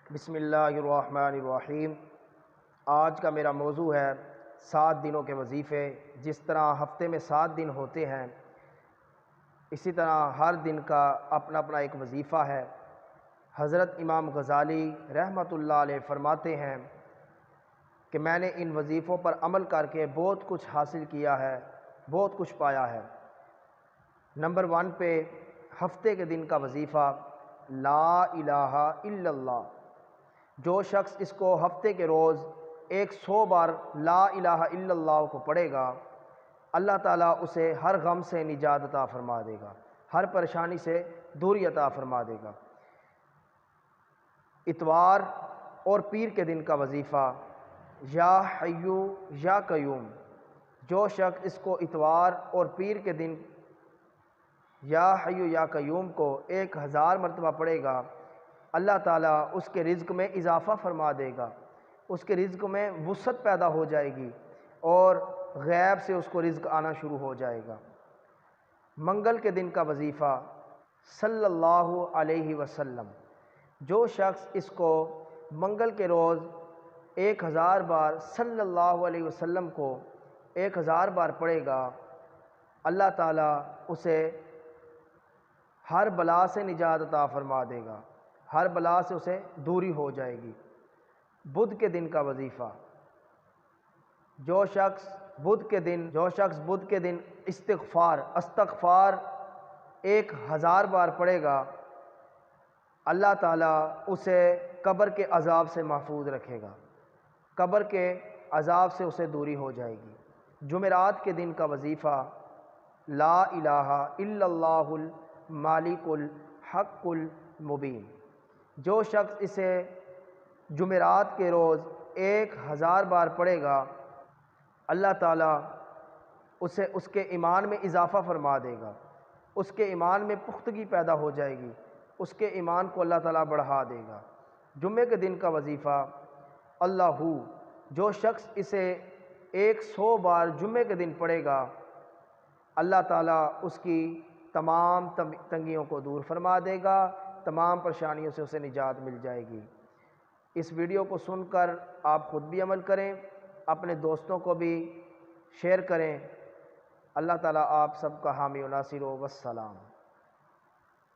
بسم اللہ الرحمن الرحیم۔ آج کا میرا موضوع ہے 7 دنوں کے وظیفے۔ جس طرح ہفتے میں 7 دن ہوتے ہیں، اسی طرح ہر دن کا اپنا اپنا ایک وظیفہ ہے۔ حضرت امام غزالی رحمۃ اللہ علیہ فرماتے ہیں کہ میں نے ان وظیفوں پر عمل کر کے بہت کچھ حاصل کیا ہے، بہت کچھ پایا ہے۔ نمبر 1 پہ ہفتے کے دن کا وظیفہ لا الہ الا اللہ۔ جو شخص اس کو ہفتے کے روز 100 بار لا الہ الا اللہ کو پڑھے گا، اللہ تعالیٰ اسے ہر غم سے نجات عطا فرما دے گا، ہر پریشانی سے دوری عطا فرما دے گا۔ اتوار اور پیر کے دن کا وظیفہ یا حیو یا قیوم۔ جو شخص اس کو اتوار اور پیر کے دن یا حیو یا قیوم کو 1000 مرتبہ پڑھے گا، اللہ تعالیٰ اس کے رزق میں اضافہ فرما دے گا، اس کے رزق میں وسعت پیدا ہو جائے گی اور غیب سے اس کو رزق آنا شروع ہو جائے گا۔ منگل کے دن کا وظیفہ صلی اللہ علیہ وسلم۔ جو شخص اس کو منگل کے روز 1000 بار صلی اللہ علیہ وسلم کو 1000 بار پڑھے گا، اللہ تعالیٰ اسے ہر بلا سے نجات عطا فرما دے گا، ہر بلا سے اسے دوری ہو جائے گی۔ بدھ کے دن کا وظیفہ۔ جو شخص بدھ کے دن استغفار 1000 بار پڑھے گا، اللہ تعالیٰ اسے قبر کے عذاب سے محفوظ رکھے گا، قبر کے عذاب سے اسے دوری ہو جائے گی۔ جمعرات کے دن کا وظیفہ لا الہ الا اللہ المالک الحق المبین۔ جو شخص اسے جمعرات کے روز 1000 بار پڑھے گا، اللہ تعالیٰ اسے اس کے ایمان میں اضافہ فرما دے گا، اس کے ایمان میں پختگی پیدا ہو جائے گی، اس کے ایمان کو اللہ تعالیٰ بڑھا دے گا۔ جمعے کے دن کا وظیفہ اللہ۔ جو شخص اسے 100 بار جمعے کے دن پڑھے گا، اللہ تعالیٰ اس کی تمام تنگیوں کو دور فرما دے گا، تمام پریشانیوں سے اسے نجات مل جائے گی۔ اس ویڈیو کو سن کر آپ خود بھی عمل کریں، اپنے دوستوں کو بھی شیئر کریں۔ اللہ تعالیٰ آپ سب کا حامی و ناصر ہو۔ والسلام۔